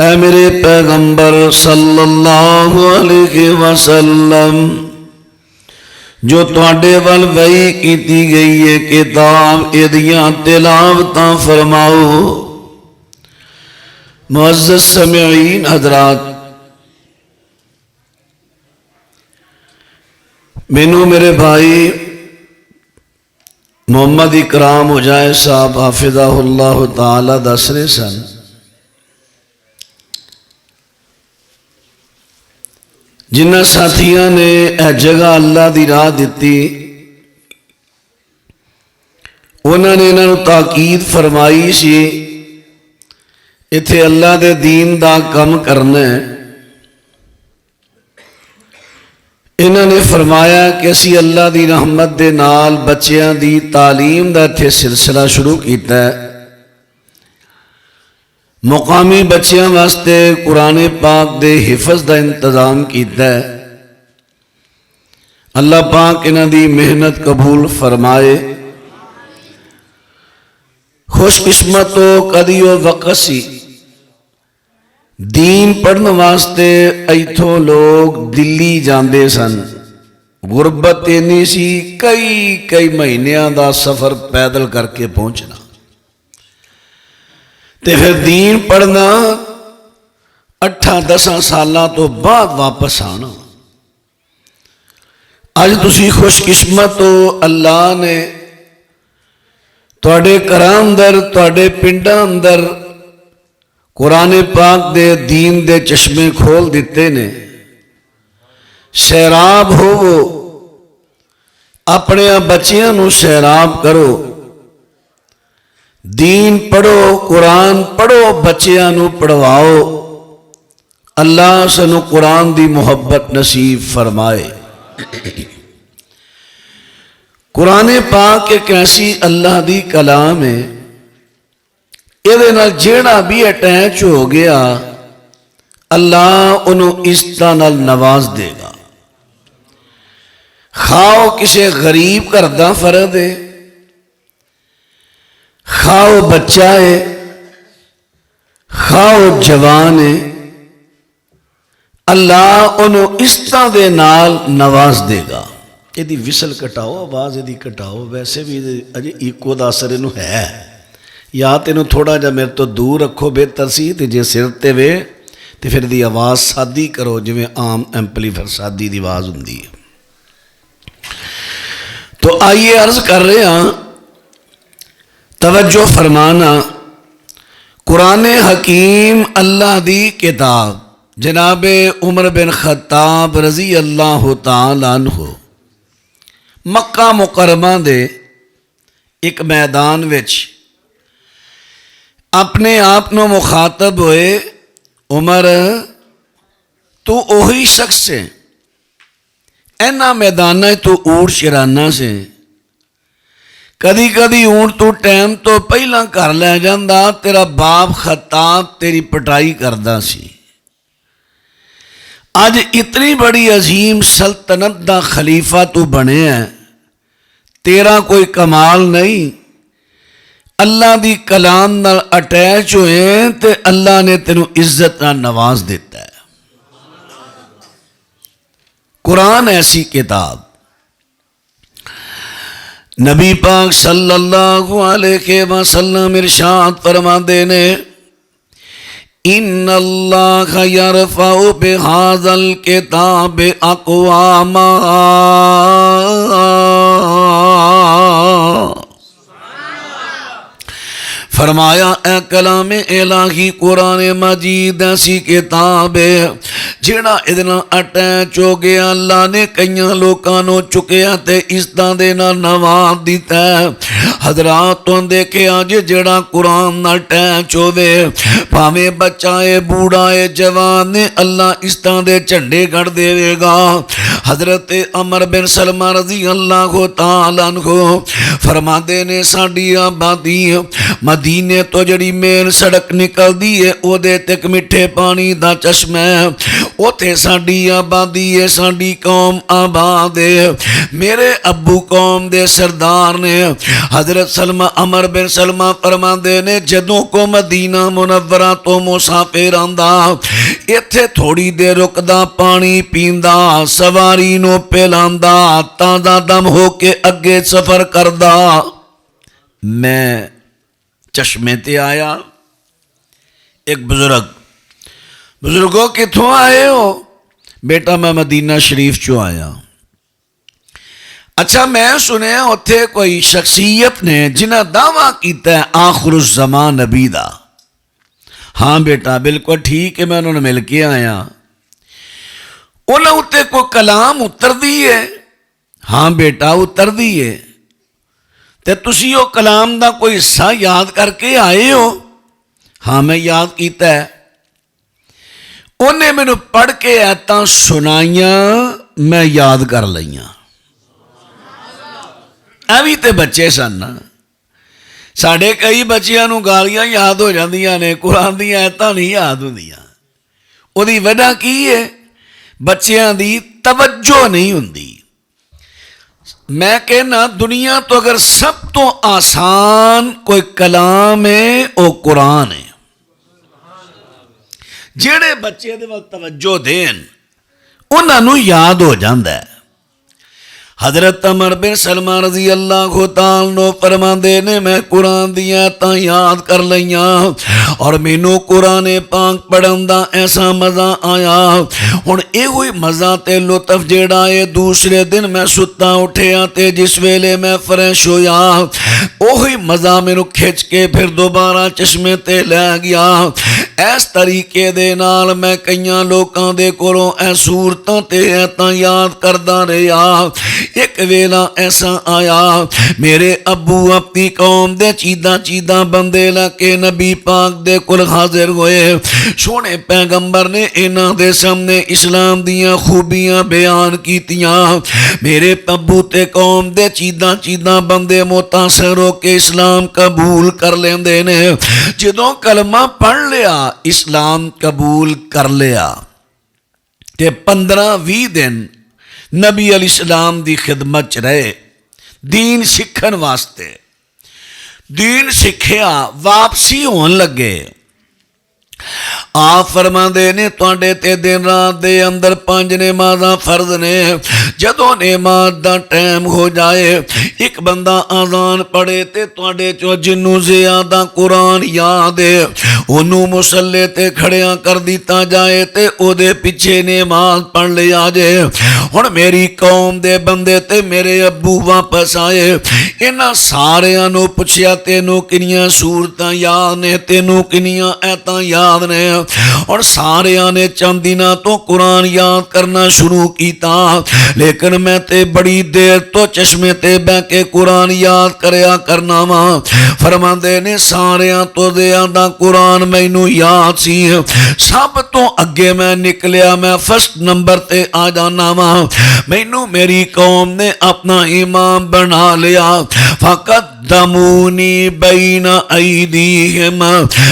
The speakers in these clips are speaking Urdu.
اے میرے پیغمبر صلی اللہ علیہ وسلم، جو تواڈے ول وحی کیتی گئی ہے کتاب ایدیاں تلاوتاں فرماؤ۔ معزز سامعین حضرات، مینوں میرے بھائی محمد اکرام اجائے صاحب حافظہ اللہ تعالی دس رہے سن جنہ ساتھیاں نے اے جگہ اللہ دی راہ دیتی، انہوں نے انہوں تاکید فرمائی سی ایتھے اللہ دے دین دا کم کرنا ہے۔ انہوں نے فرمایا کہ اسی اللہ دی رحمت دے نال بچیاں دی تعلیم دا ایتھے سلسلہ شروع کیتا ہے۔ مقامی بچیاں واسطے قرآن پاک دے حفظ دا انتظام کیتا ہے۔ اللہ پاک انہاں دی محنت قبول فرمائے۔ خوش قسمت ہو کدی او وقت سی دین پڑھن واسطے ایتھوں لوگ دلی جاندے سن، غربت اینی سی کئی مہینیاں دا سفر پیدل کر کے پہنچنا تے پھر دین پڑھنا 8-10 سالاں تو بعد واپس آنا۔ اج تسی خوش قسمت ہو، اللہ نے تواڈے گھراں اندر تواڈے پنڈاں اندر قرآن پاک دے دین دے چشمے کھول دیتے نے۔ سیراب ہوو، اپنے بچیاں نو سیراب کرو، دین پڑھو، قرآن پڑھو، بچیاں نو پڑھواؤ۔ اللہ سنو قرآن دی محبت نصیب فرمائے۔ قرآن پاک ایک ایسی اللہ دی کلام ہے، یہ جیڑا بھی اٹیچ ہو گیا اللہ انہوں اس طرح نواز دے گا۔ خواہ کسے غریب کردہ فرد ہے، خواہ بچہ ہے، خواہ جوان ہے، اللہ انہوں اس طرح دے نال نواز دے گا۔ یہ دی وصل کٹاؤ، آواز یہ دی کٹاؤ، ویسے بھی اجے ایکو دا اثر انہوں ہے، یا تینوں تھوڑا جا میرے تو دور رکھو بہتر سی، تے جے سر تے وے تے پھر دی آواز سادی کرو، جویں عام ایمپلیفر سادی دی آواز ہوندی ہے۔ تو آئیے عرض کر رہے ہیں، توجہ فرمانا، قرآن حکیم اللہ دی کتاب جناب عمر بن خطاب رضی اللہ تعالیٰ عنہ مکہ مکرمہ دے ایک میدان وچ اپنے آپ نو مخاطب ہوئے، عمر تو اوہی شخص ہے، اینا میدانہ تو اونٹ چرانا سے، کدی کدی اونٹ تو ٹائم تو پہلا کر لے جاندہ، تیرا باپ خطاب تیری پٹائی کردہ سی، آج اتنی بڑی عظیم سلطنت دا خلیفہ تو بنے ہے، تیرا کوئی کمال نہیں، اللہ دی کلام نال اٹیچ ہوئے تے اللہ نے تینوں عزت نال نواز دیتا ہے۔ قرآن ایسی کتاب، نبی پاک صلی اللہ علیہ وسلم ارشاد فرماندے نے، ان اللہ یرفع بہذا الکتاب اقواما، فرمایا اے کلام الہی قرآن مجید ایسی کتاب ہے جیڑا ادنا اٹیچ ہو گیا، اللہ نے کئیاں لوکانوں چکیا تے اس دا دینا نواز دیتا ہے۔ حضرات تو دیکھے آج جیڑا قرآن اٹیچ ہوئے، پاویں بچہ ہے، بوڑھا ہے، جوان نے، اللہ اس دا دے چنڈے گھڑ دے گا۔ حضرت عمر بن سلمہ رضی اللہ تعالیٰ عنہ فرما دے نے، ساڈی آبادی مدینے تو جڑی مین سڑک نکل دی ہے، او دے تک مٹھے پانی دا چشمہ ہے، او تے ساڈی آبادی ہے، ساڈی قوم آباد ہے۔ میرے ابو قوم دے سردار نے حضرت سلمہ عمر بن سلمہ فرماندے نے جدوں کو مدینہ منورہ تو مسافر آندا ایتھے تھوڑی دیر رکدا پانی پیندا سواری نو پلاندا تازہ دم ہو کے اگے سفر کردا میں چشمے تے آیا ایک بزرگوں کتھوں آئے ہو بیٹا میں مدینہ شریف چوں آیا اچھا میں سنیا اتھے کوئی شخصیت نے جنہ دعویٰ کیتا ہے آخر الزمان نبی دا ہاں بیٹا بالکل ٹھیک ہے میں انہوں نے مل کے آیا انہوں اتھے کوئی کلام اتر دیئے ہاں بیٹا اتر دیئے تے تسی وہ کلام دا کوئی حصہ یاد کر کے آئے ہو ہاں میں یاد کیتا ہے انہیں میں نے پڑھ کے ایتاں سنائیاں میں یاد کر لئیاں ابھی تے بچے سن ساڑھے کئی بچیاں نو گالیاں یاد ہو جاندیاں نے قرآن دیاں ایتاں نہیں یاد ہوندیاں او دی وجہ کی ہے بچیاں دی توجہ نہیں ہوندی میں کہنا دنیا تو اگر سب تو آسان کوئی کلام ہے او قرآن ہے جڑے بچے دے وقت توجہ دین انہاں نو یاد ہو جاندا ہے حضرت عمر بن سلمہ رضی اللہ تعالیٰ نو فرماندے نے میں قرآن دیاں ایتاں یاد کر لئیاں اور مینوں قرآن پاک پڑھن دا ایسا مزہ آیا ہن اے ہوئی مزہ تے لطف جیڑا اے دوسرے دن میں ستا اٹھیا تے جس ویلے میں فریش ہویا اوہی مزہ مینوں کھچ کے پھر دوبارہ چشمے تے لے گیا اس طریقے دے نال میں کئیاں لوکاں دے کولوں اے صورتاں تے ایتاں یاد کردا رہیا ایک ویلا ایسا آیا میرے ابو اپنی قوم دے چیدہ بندے لکے نبی پاک دے کل حاضر ہوئے سونے پیغمبر نے انہاں دے سامنے اسلام دیاں خوبیاں بیان کیتیاں میرے ابو تے قوم دے چیدہ بندے متاثر ہو کے اسلام قبول کر لیندے نے جدوں کلمہ پڑھ لیا اسلام قبول کر لیا تے 15-20 دن نبی علیہ السلام دی خدمت چ رہے دین سکھن واسطے دین سکھیا واپسی ہون لگے آپ فرماندے نے تواڈے تے دن رات دے اندر 5 نمازاں فرض نے جدوں نماز دا ٹائم ہو جائے ایک بندہ اذان پڑھے تے تواڈے چوں جنوں زیادہ قرآن یاد ہے انہوں مصلی تے کھڑیاں کر دیتا جائے تے او دے پیچھے نماز پڑھ لیا جائے ہن میری قوم دے بندے تے میرے ابو واپس آئے انہاں ساریاں نو پوچھیا تینوں کنیاں سورتاں یاد نے تینوں کنیاں ایتاں یاد نے اور ساریاں نے چند دنوں تو قرآن یاد کرنا شروع کیتا لیکن میں تے بڑی دیر تو چشمے تے بہ کے قرآن یاد کریا کرنا وا فرماندے نے ساریاں تو زیادہ قرآن مینوں یاد سی سب تو اگے میں نکلیا میں فرسٹ نمبر تے آ جانا وا مینوں میری قوم نے اپنا امام بنا لیا فقط دمونی بین ایدیہم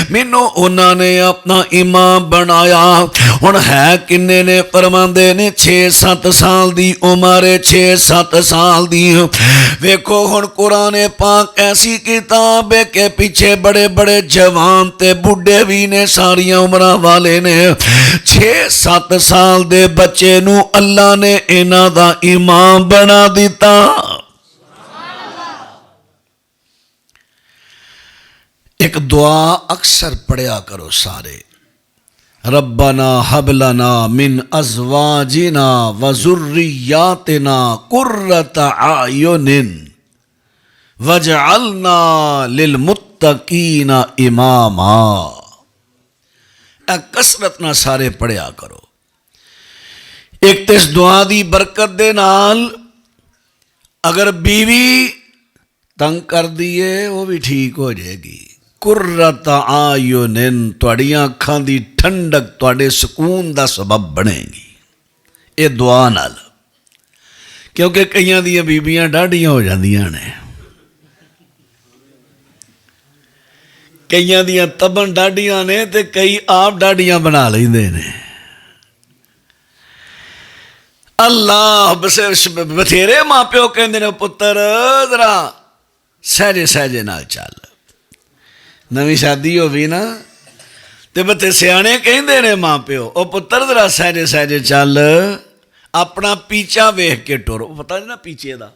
مینوں انہاں نے اپنا امام بنایا ہن ہے کنے نے فرماندے نے 6-7 سال دی عمر 6-7 سال دی ویکھو ہن قرآن پاک ایسی کتاب ہے کہ پیچھے بڑے بڑے جوان تے بڈھے بھی نے ساریاں عمراں والے نے 6-7 سال دے بچے نو اللہ نے انہاں دا امام بنا دیتا ایک دعا اکثر پڑھیا کرو سارے ربنا حب لنا من ازواجنا وذریاتنا قرۃ اعین وجعلنا للمتقین اماما کثرت نہ سارے پڑھیا کرو ایک تے اس دعا دی برکت دے نال اگر بیوی تنگ کر دیے وہ بھی ٹھیک ہو جائے گی قرۃ اعین تواڈیاں اکھاں دی ٹھنڈک تواڈے سکون دا سبب بنے گی یہ دعا نال کیونکہ کئیاں دیاں بیبیاں ڈاڈیاں ہو جاندیاں نے کئیاں دیاں تبن ڈاڈیاں نے تے کئی آپ ڈاڈیاں بنا لیندے نے اللہ بتھیرے ماں پیو کہندے نے پتر ذرا ਸਹਿਜੇ ਸਹਿਜੇ ਨਾਲ ਚੱਲ। ਨਵੀਂ ਸ਼ਾਦੀ ਹੋਵੇ ਨਾ ਤੇ ਬੱਤੇ ਸਿਆਣੇ ਕਹਿੰਦੇ ਨੇ ਮਾਂ ਪਿਓ, ਉਹ ਪੁੱਤਰ ਜ਼ਰਾ ਸਹਿਜੇ ਸਹਿਜੇ ਚੱਲ, ਆਪਣਾ ਪੀਚਾ ਵੇਖ ਕੇ ਟੁਰ। ਉਹ ਪਤਾ ਨਹੀਂ ਨਾ ਪੀਚੇ ਦਾ,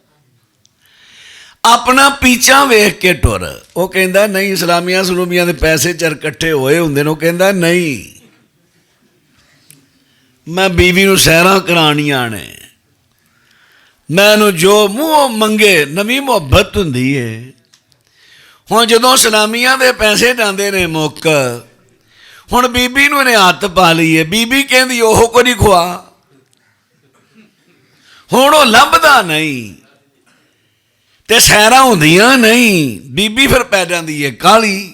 ਆਪਣਾ ਪੀਚਾ ਵੇਖ ਕੇ ਟੁਰ। ਉਹ ਕਹਿੰਦਾ ਨਹੀਂ, ਇਸਲਾਮੀਆਂ ਸਲੂਮੀਆਂ ਦੇ ਪੈਸੇ ਚਰ ਇਕੱਠੇ ਹੋਏ ਹੁੰਦੇ ਨੇ। ਉਹ ਕਹਿੰਦਾ ਨਹੀਂ, ਮੈਂ ਬੀਵੀ ਨੂੰ ਸੈਰਾਂ ਕਰਾਉਣੀਆਂ ਨੇ, ਮੈਨੂੰ ਜੋ ਮੂੰਹ ਮੰਗੇ। ਨਵੀਂ ਮੁਹੱਬਤ ਹੁੰਦੀ ਹੈ। ਹੁਣ ਜਦੋਂ ਸਲਾਮੀਆਂ ਦੇ ਪੈਸੇ ਜਾਂਦੇ ਨੇ ਮੁੱਕ, ਹੁਣ ਬੀਬੀ ਨੂੰ ਇਹਨੇ ਹੱਥ ਪਾ ਲਈਏ। ਬੀਬੀ ਕਹਿੰਦੀ ਉਹ ਕੋ ਨਹੀਂ ਖਵਾ। ਹੁਣ ਉਹ ਲੱਭਦਾ ਨਹੀਂ ਤੇ ਸੈਰਾਂ ਹੁੰਦੀਆਂ ਨਹੀਂ। ਬੀਬੀ ਫਿਰ ਪੈ ਜਾਂਦੀ ਹੈ ਕਾਹਲੀ,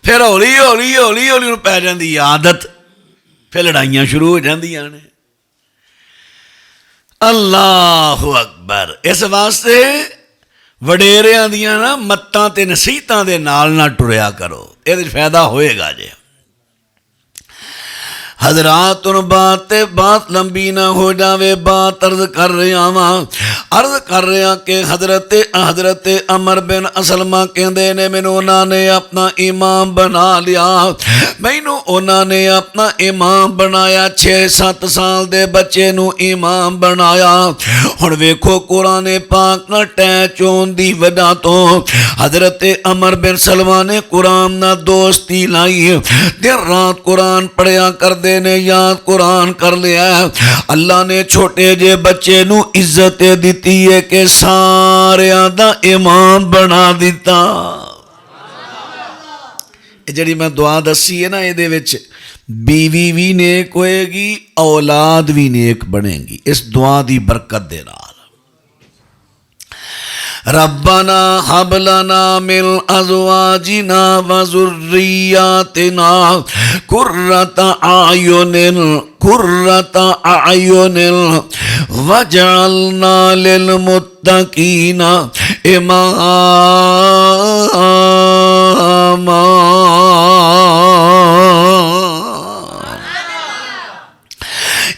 ਫਿਰ ਹੌਲੀ ਹੌਲੀ ਹੌਲੀ ਹੌਲੀ ਨੂੰ ਪੈ ਜਾਂਦੀ ਆਦਤ, ਫਿਰ ਲੜਾਈਆਂ ਸ਼ੁਰੂ ਹੋ ਜਾਂਦੀਆਂ ਨੇ। ਅੱਲਾਹੁ ਅਕਬਰ। ਇਸ ਵਾਸਤੇ ਵਡੇਰਿਆਂ ਦੀਆਂ ਨਾ ਮੱਤਾਂ ਤੇ ਨਸੀਹਤਾਂ ਦੇ ਨਾਲ ਨਾ ਟੁਰਿਆ ਕਰੋ, ਇਹਦੇ 'ਚ ਫਾਇਦਾ ਹੋਏਗਾ ਜੇ। حضرات بات لمبی نہ ہو جاوے، بات عرض کر رہا کہ حضرت عمر بن اسلمہ کہندے نے مینوں انہاں نے اپنا امام بنا لیا، مینوں انہاں نے اپنا امام بنایا، 6-7 سال دے بچے نوں امام بنایا۔ ہن ویکھو قرآن پاک نہ ٹیچ ہون دی وجہ تو حضرت عمر بن سلمہ نے قرآن نہ دوستی لائی، دن رات قرآن پڑھیا کر نے یاد قرآن کر لیا۔ اللہ نے چھوٹے جے بچے نو عزت دیتی ہے کہ سارے دا امام بنا دیتا۔ جڑی میں دعا دسی ہے نا، یہ دے وچ بیوی بھی نیک ہوئے گی، اولاد بھی نیک بنے گی اس دعا دی برکت دے نال۔ ربنا هب لنا من ازواجنا وذرياتنا قرة اعين واجعلنا للمتقين اماما۔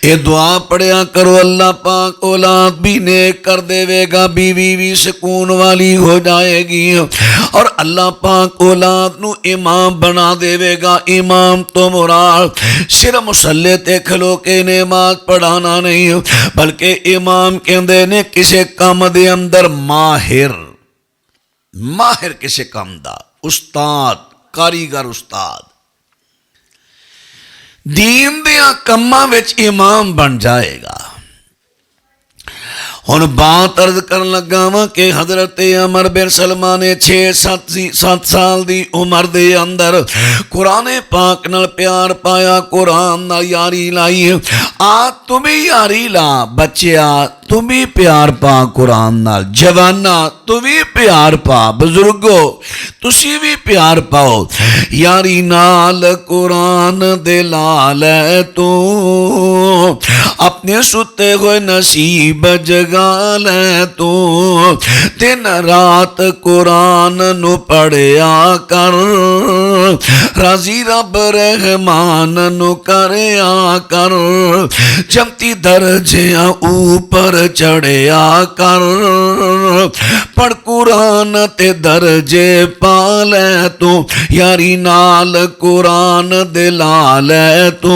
یہ دعا پڑھیا کرو، اللہ پاک اولاد بھی نیک کر دے گا، بیوی بھی سکون والی ہو جائے گی، اور اللہ پاک اولاد نو امام بنا دے گا۔ امام تو مراد صرف مصلی تے کھلو کے نماز پڑھانا نہیں، بلکہ امام کہندے نے کسے کام دے اندر ماہر کسے کام دا، استاد، کاریگر استاد، دین دیا کماں وچ امام بن جائے گا۔ ہن بات عرض کرن لگا وا کہ حضرت عمر بن سلمہ نے 6-7 سال دی عمر دے اندر قرآن پاک نال پیار پایا، قرآن نال یاری لائی۔ تم بھی یاری لا بچیا، تم بھی پیار پا قرآن نال، جوانا تم بھی پیار پا، بزرگو تسی بھی پیار پاؤ یاری نال قرآن دے لال۔ تو اپنے ستے ہوئے نصیب جگا لے، تو دن رات قرآن نو پڑھیا کر، راضی رب رحمان نو کریا کر، جمتی درجیاں اوپر چڑھیا کر، پڑھ قرآن تے درجے پا لے، تو یاری نال قرآن دلا لے، تو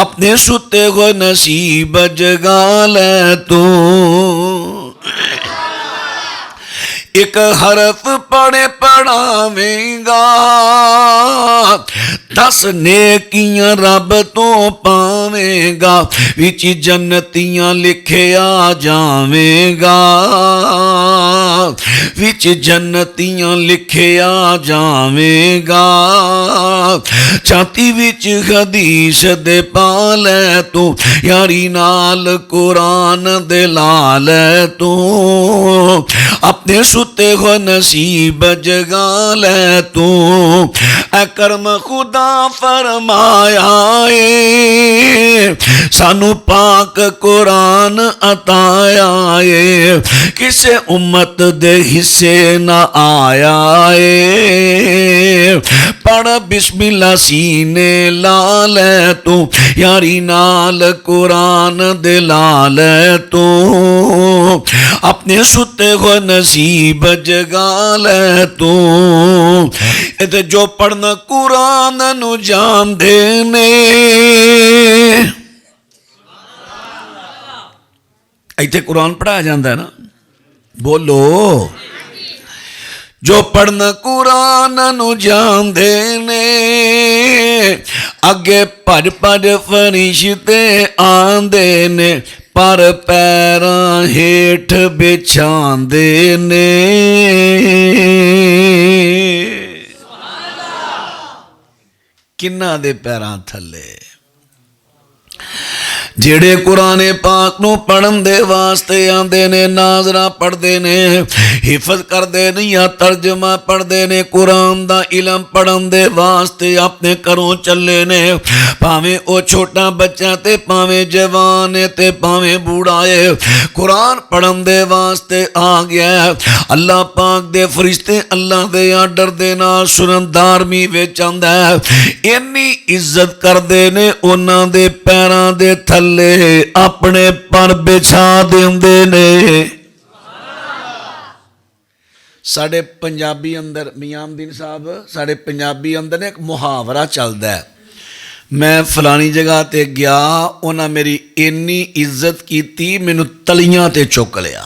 اپنے ستے ہوئے نصیب جگا لے۔ تو ایک حرف پڑھے پڑھاویں گا، 10 نیکیاں رب تو پاویں گا، وچ جنتیاں لکھیا جاویں گا، وچ جنتیاں لکھیا جاویں گا، چھاتی وچ حدیث دے پا لے، تو یاری نال قرآن دے لا لے، تو اپنے ستے ہو نصیب جگا لے، تو اے کرم خدا عطا فرمایا ہے سانو پاک قرآن عطایا ہے کسے امت دے حصے نہ آیا ہے پڑھ بسم اللہ سینے لا لے تو یاری نال قرآن دے لا لے تو اپنے ستے کو نصیب جگا لے تو تے جو پڑھنا قرآن نو جان دینے ایتھے قرآن پڑھایا جاندہ ہے نا بولو جو پڑھنا قرآن نو جان دینے اگے پڑھ پڑھ فرشتے آندے نے پر پیراں ہیٹھ بچھاندے نے کنہ دے پیراں تھلے جیڑے قرآن پاک نو پڑھن دے واسطے آندے نے ناظرہ پڑھ دے نے حفظ کر دے نے یا ترجمہ پڑھ دے نے قرآن دا علم پڑھن دے واسطے اپنے کروں چلے نے پاویں او چھوٹا بچہ تے پاویں جوان تے پاویں بوڑھائے قرآن پڑھن دے واسطے آ گیا اللہ پاک دے فرشتے اللہ دے آڈر دے نال سنندار می وچ آندا ہے انی عزت کر دے نے انہاں دے پیراں دے تھلے اپنے پر بچھا دیندے نے ساڑھے پنجابی اندر میاں الدین صاحب ساڑھے پنجابی اندر نے ایک محاورہ چلدا ہے میں فلانی جگہ تے گیا انہاں میری انی عزت کیتی مینوں تلیاں تے چک لیا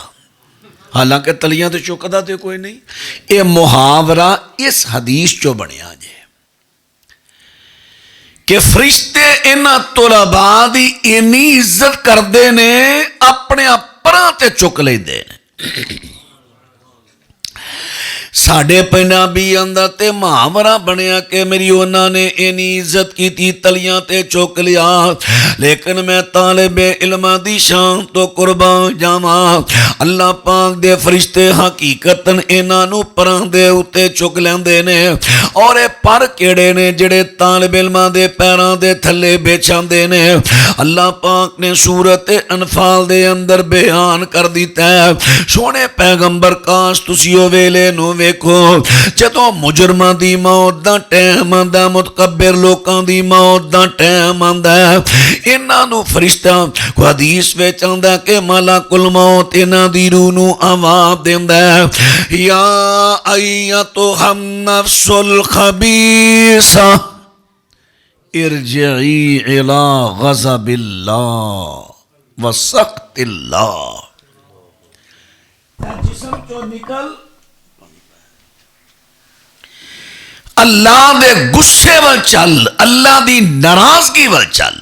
حالانکہ تلیاں تے چکدا تے کوئی نہیں اے محاورہ اس حدیث چو بنیا جے کہ فرشتے انہاں طلباء دی انی عزت کردے نے اپنے پراں تے چک لیندے نے ساڑھے پنجابی اندر تے محاورہ بنیا کہ میری انہاں نے انی عزت کی تھی تلیاں تے چوک لیا لیکن میں طالب علم دی شان تو قربان جاواں اللہ پاک دے فرشتے حقیقتاً انہاں نو پران دے اتے چک لیندے نے اور اے پر کیڑے نے جڑے طالب علم دے پیران دے تھلے بیچاندے نے اللہ پاک نے سورت انفال دے اندر بیان کر دیتا ہے سونے پیغمبر کاش تسیو ویلے نو ویکھو جدوں مجرماں دی موت دا ٹائم آندا متکبر لوکاں دی موت دا ٹائم آندا انہاں نو فرشتہ کو حدیث وچ آندا کہ ملک الموت انہاں دی روح نو آواز دیندا ہے یا ایتھا النفس الخبیثہ ارجعی الی غضب اللہ وسخط اللہ جسم چو نکل اللہ دے غصے وال چل اللہ دی ناراضگی وال چل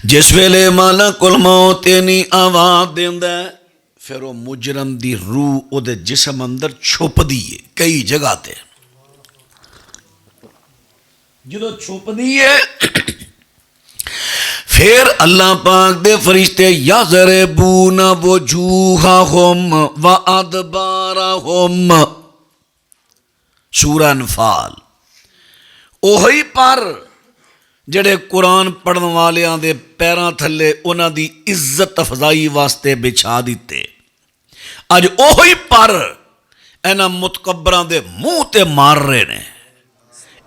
جس ویلے ملک الموت نی آواز دیندا ہے پھر وہ مجرم دی روح او دے جسم اندر چھپ دیئے کئی جگہ تے جدو چھپ دیئے پھر اللہ پاک دے فرشتے یضربون وجوہہم وادبارہم سورہ انفال اوہی پر جڑے قرآن پڑھن والیاں دے پیراں تھلے انہاں دی عزت افضائی واسطے بچھا دیتے اج اوہی پر انہاں متکبراں دے منہ تے مار رہے نے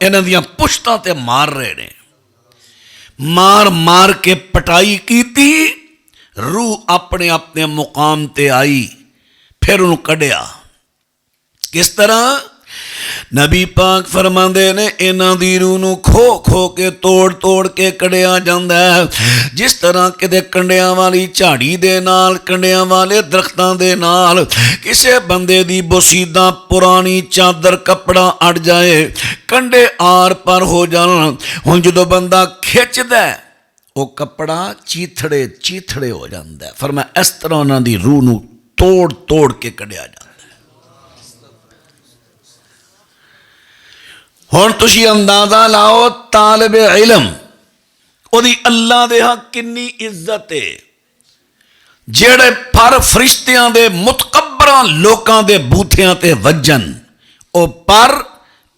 انہاں دیاں پشتاں تے مار رہے نے مار مار کے پٹائی کیتی روح اپنے اپنے مقام تے آئی پھر انہوں کڈیا کس طرح نبی پاک فرماندے نے انہاں دی روح نو کھو کھو کے توڑ توڑ کے کڈیا جاندا ہے جس طرح کدے کنڈیاں والی جھاڑی دے نال کنڈیاں والے درختاں دے نال کسے بندے دی بوسیدہ پرانی چادر کپڑا اڑ جائے کنڈے آر پر ہو جان ہن جدوں بندہ کھچدا ہے وہ کپڑا چیتھڑے چیتھڑے ہو جاندا ہے فرمایا اس طرح انہاں دی روح نو توڑ توڑ کے کڈیا جاندا ہون تسی اندازہ لاؤ طالب علم او دی اللہ دے ہاں کنی عزت ہے جیڑے پر فرشتیاں دے متکبراں لوکاں دے بوتھیاں تے وجن او پر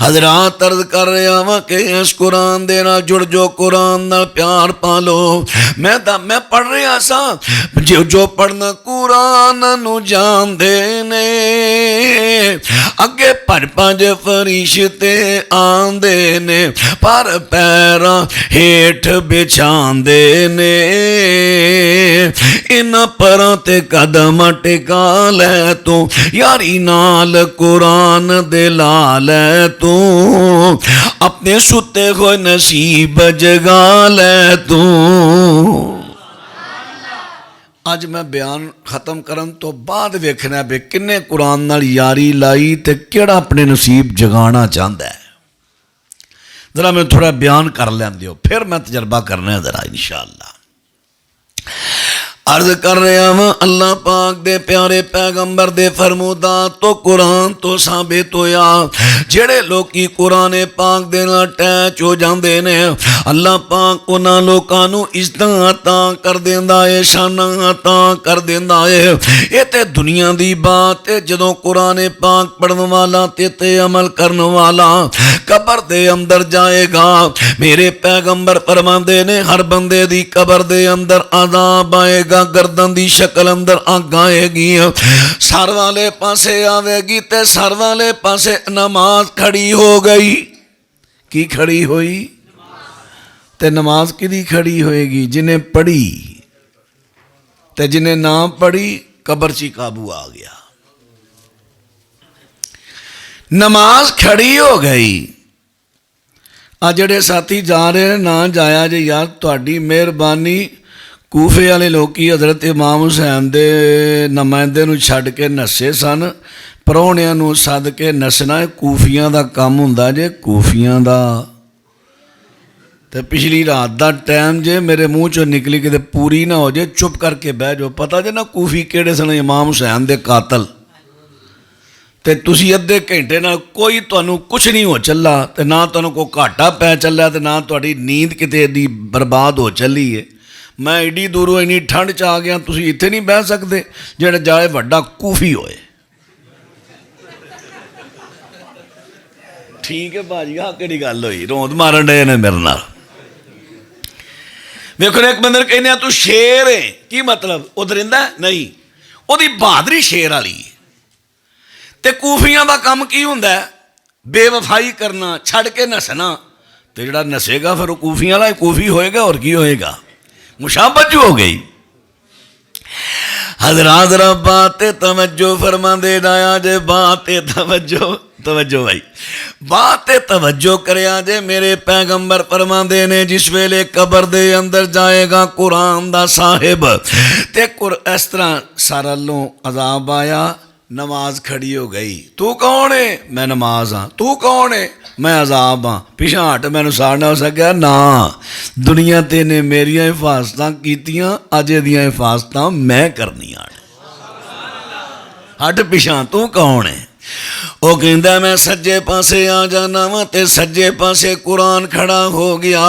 حضرات عرض کر رہا وا کہ اس قرآن دے نال جڑ جو قرآن نال پیار پا لو. میں پڑھ رہا سا جو پڑھنا قرآن نو جان دے نے اگے پنج فرشتے آندے نے پر پیراں ہیٹھ بچھاندے نے ان پراں تے قدم ٹکا لے تو یاری نال قرآن دے لا لے تو اپنے ستے ہوئے نصیب جگا لے تو. اج میں بیان ختم کرن تو بعد ویکھنا بے کنے قرآن نال یاری لائی تے کیڑا اپنے نصیب جگانا چاہتا ہے. ذرا میں تھوڑا بیان کر لین دیو پھر میں تجربہ کرنا ہے ذرا انشاءاللہ. عرض کر رہا ہوں اللہ پاک دے پیارے پیغمبر دے فرمودات تو قرآن تو ثابت ہویا جڑے لوکی قرآن پاک دے نال ٹیچ ہو جاندے نے اللہ پاک انہاں لوکاں نوں عزتاں عطا کر دیندا ہے شاناں عطا کر دیندا ہے. اے تے دنیا دی بات ہے جدوں قرآن پاک پڑھن والا تے عمل کرن والا قبر دے اندر جائے گا میرے پیغمبر فرماندے نے ہر بندے دی قبر دے اندر عذاب آئے گا گردن دی شکل اندر آگ آئے گی سر والے پاسے آوے گی تے سر والے پاسے نماز کھڑی ہو گئی. کی کھڑی ہوئی تے نماز کدی کھڑی ہوئے گی جنہیں پڑھی تے جنہیں نہ پڑھی قبر چی قابو آ گیا. نماز کھڑی ہو گئی. جڑے ساتھی جا رہے ہیں نہ جایا جے یار تہاڈی مہربانی کوفے والے لوکی حضرت امام حسین دے نمائندے نو چھڈ کے نسے سن پراہنیاں نو سد کے نسنا کوفیاں دا کام ہوندا جے کوفیاں دا. تے پچھلی رات دا ٹائم جے میرے منہ چوں نکلی کہ پوری نہ ہو جائے چپ کر کے بہ جاؤ. پتہ جے نا کوفی کیڑے سن امام حسین دے قاتل. تے تسی ادھے گھنٹے نال کوئی تانوں کچھ نہیں ہو چلا تے نہ تانوں کوئی گھاٹا پی چلا تے نہ تہاڈی نیند کتے دی برباد ہو چلی ہے. میں ایڈی دوروں اینی ٹھنڈ چ آ گیا تسی اتنے نہیں بہ سکتے جڑا جائے وڈا کوفی ہوئے. ٹھیک ہے باجی آ کہڑی گل ہوئی روند مارن ڈے نے میرے نال. ویکھو ایک بندے کہنے تو شیر ہے کی مطلب وہ درندہ نہیں وہ دی بہادری شیر والی ہے. تے کوفیاں دا کام کی ہوندا ہے بے وفائی کرنا چھڑ کے نسنا تے جڑا نسے گا پھر وہ کوفیاں والا کوفی ہوئے گا اور کی ہوئے گا مشابہت جو ہو گئی. حضرات ذرا بات توجہ فرما دے ڈایا جے بات توجہ بھائی بات توجہ کریا جے میرے پیغمبر فرما دے نے جس ویلے قبر دے اندر جائے گا قرآن دا صاحب تے اس طرح سارا لوں عذاب آیا نماز کھڑی ہو گئی. تو کون ہے میں نماز ہاں. تو کون ہے میں عذاب ہاں. پیچھا ہٹ میں نسار نہ ہو سکیا نا دنیا تے نے میری حفاظتاں کیتیاں اجے دیاں حفاظتاں میں کرنیاں. ہٹ پیچھا تو کون ہے. وہ کہندا میں سجے پاسے آ جانا وا تے سجے پاسے قرآن کھڑا ہو گیا.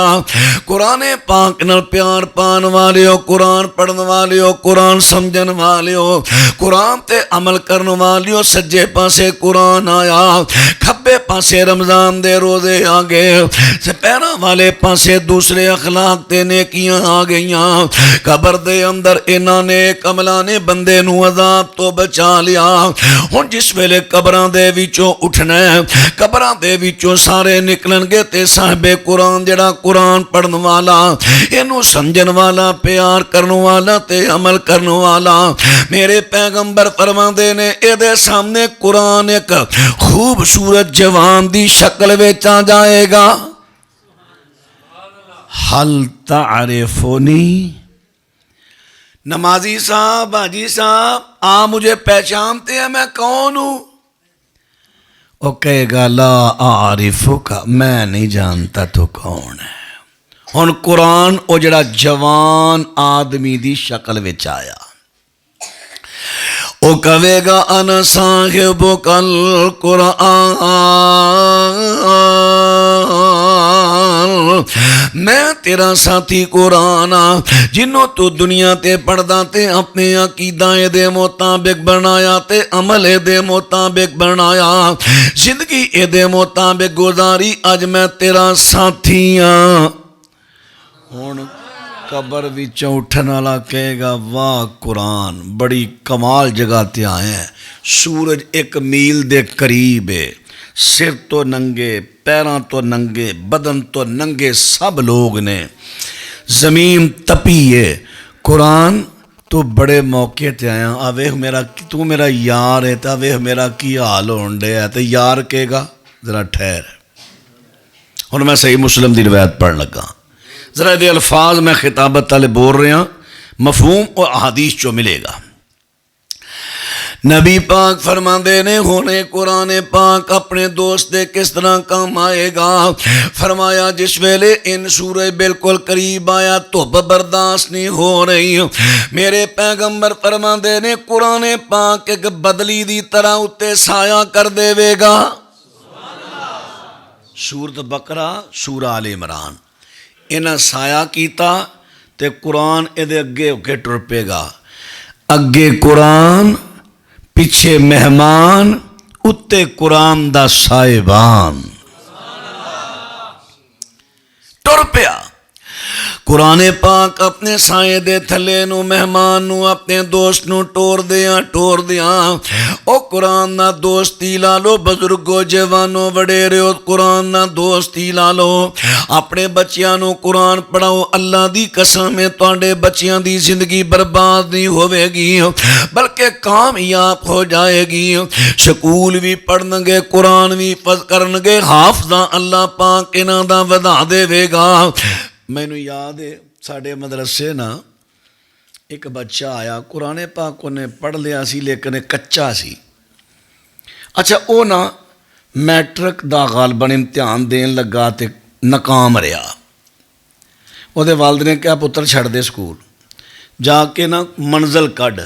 قرآن پاک نال پیار پان والیو قرآن پڑھن والیو قرآن سمجھن والیو قرآن تے عمل کرن والیو سجے پاسے قرآن آیا کھبے پاسے رمضان دے روزے آ گئے پیراں والے پاسے دوسرے اخلاق تے نیکیاں آ گئیاں. قبر دے اندر انہاں نے کملاں نے بندے نو عذاب تو بچا لیا. ہن جس ویلے قبراں دے وچوں اٹھنا ہے قبراں دے وچوں سارے نکلن گے تے صاحب قرآن جڑا قرآن پڑھن والا اینو سمجھن والا پیار کرن والا تے عمل کرن والا میرے پیغمبر فرماندے نے اے دے سامنے قرآن ایک خوبصورت جوان دی شکل وچ آ جائے گا. حل تعرفنی نمازی صاحب حاجی صاحب مجھے پہچانتے ہیں میں کون ہوں. وہ کہے گا لا اعرفک میں نہیں جانتا تو کون ہے. ہن قرآن وہ جڑا جوان آدمی دی شکل وچ آیا وہ کہے گا انا صاحبک القرآن میں تیرا ساتھی قرآن جنوں تو دنیا تے پڑھدا تے اپنے عقیدہ دے مطابق بنایا تے عمل دے مطابق بنایا زندگی دے مطابق گزاری اج میں تیرا ساتھی ہاں ہن قبر وچوں اٹھن والا کہے گا واہ قرآن بڑی کمال جگہ تے آئے ہیں سورج 1 میل دے قریب ہے سر تو ننگے پیراں تو ننگے بدن تو ننگے سب لوگ نے زمین تپی ہے قرآن تو بڑے موقع تے آیا آوے تو میرا یار ہے تو آوے میرا کی حال ہون دے ہے تو یار کہے گا ذرا ٹھہر ہن میں صحیح مسلم دی روایت پڑھ لگا ذرا دے الفاظ میں خطابت والے بول رہے ہیں مفہوم اور احادیث جو ملے گا نبی پاک فرماندے نے ہونے قرآن پاک اپنے دوست دے کس طرح کام آئے گا فرمایا جس ویلے ان سورج بالکل قریب آیا تو برداشت نہیں ہو رہی میرے پیغمبر فرماندے نے قرآن پاک ایک بدلی دی طرح اتے سایہ کر دے وے گا سورۃ بقرہ سورہ آل عمران انہاں سایہ کیتا تے قرآن ادھے اگے ہو کے ٹر پے گا اگے قرآن پیچھے مہمان اتے قرآن دا صاحبان ٹر پیا قرآن پاک اپنے سائے دے تھلے نو مہمان نو اپنے دوست نو ٹور دیا او قرآن نا دوستی لالو بزرگو جوانو وڈیرو قرآن نا دوستی لالو اپنے بچیاں نو قرآن پڑھاؤ اللہ دی قسم ہے تواڈے بچیاں دی زندگی برباد نہیں ہوے گی بلکہ کامیاب ہو جائے گی سکول بھی پڑھن گے قرآن بھی حفظ کرن گے حافظاں اللہ پاک انہاں دا ودا دے گا مینوں یاد ہے ساڈے مدرسے نا ایک بچہ آیا قرآن پاک نے پڑھ لیا سی لیکن کچا سی اچھا او نا میٹرک دا غالباً امتحان دین لگا تے ناکام رہا او دے والد نے کہا پتر چھڑ دے سکول جا کے نا منزل کڈ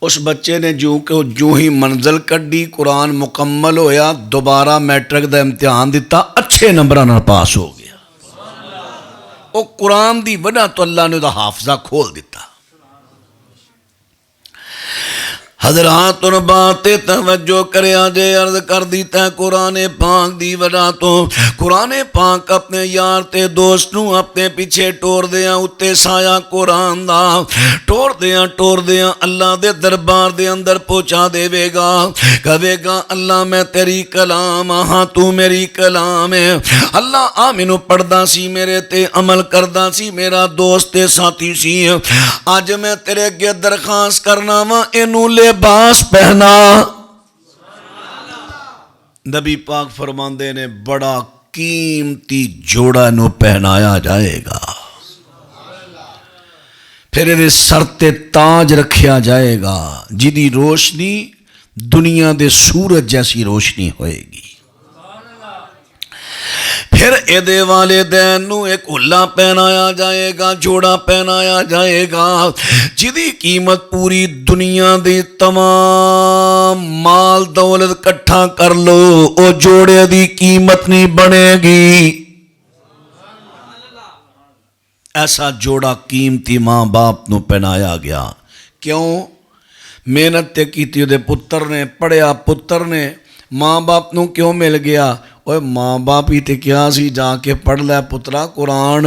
اس بچے نے جو ہی منزل کڈی قرآن مکمل ہویا دوبارہ میٹرک دا امتحان دیتا اچھے نمبراں نال پاس ہو گیا او قرآن دی وجہ تو اللہ نے دا حافظہ کھول دیتا حضرات اور بات توجہ کرے آجے عرض کر دیتا ہے قرآن پاک دی وجہ تو قرآن پاک اپنے یار تے دوست نو اپنے پیچھے ٹور دیا اتے سایہ قرآن دا ٹور دیا اللہ دے دربار دے اندر پہنچا دے وے گا کہے گا اللہ میں تیری کلام ہاں تو میری کلام ہے اللہ آمینو پڑھدا سی میرے تے عمل کردا سی میرا دوست تے ساتھی سی آج میں تیرے اگے درخواست کرنا وا اینو لباس پہنا نبی پاک فرماندے نے بڑا قیمتی جوڑا نو پہنایا جائے گا پھر یہ سر تے تاج رکھیا جائے گا جدی روشنی دنیا دے سورج جیسی روشنی ہوئے گی پھر ایدے والدین نو ایک اللہ پہنایا جائے گا جوڑا پہنایا جائے گا جدی قیمت پوری دنیا دی تمام مال دولت کٹھا کر لو او جوڑے دی قیمت نہیں بنے گی ایسا جوڑا قیمتی ماں باپ نو پہنایا گیا کیوں محنت تے کیتی دے پتر نے پڑھیا پتر نے ماں باپ نو کیوں مل گیا اوہ ماں باپ ہی تے کیا سی جا کے پڑھ لے پترا قرآن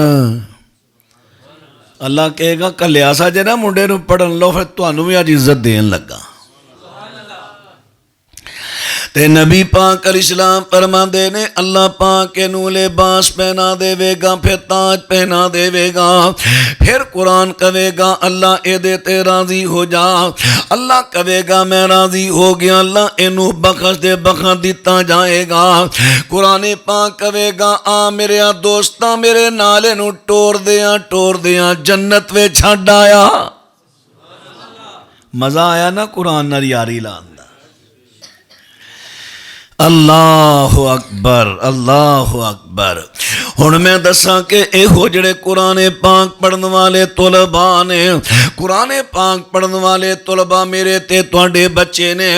اللہ کہے گا کلیا سا جے نا منڈے نو پڑھن لو پھر تانوں بھی اج عزت دین لگا تے نبی پاک علیہ السلام فرما دے نے اللہ پاک نو لباس پہنا دے وے گا پھر تاج پہنا دے وے گا پھر قرآن کہے گا اللہ اے دے تے راضی ہو جا اللہ کہے گا میں راضی ہو گیا اللہ اینو بخش دے بخش دیتا جائے گا قرآن پاک کہے گا آ میرے دوستاں میرے نالے نو ٹور دیاں جنت وے چھڈ آیا مزہ آیا نا قرآن نال یاری لان اللہ اکبر اللہ اکبر ہن میں دساں کہ ਇਹੋ ਜਿਹੜੇ قرآن پاک پڑھن والے طلباء نے، قرآن پاک پڑھن والے طلباء میرے تے تواڈے بچے نے،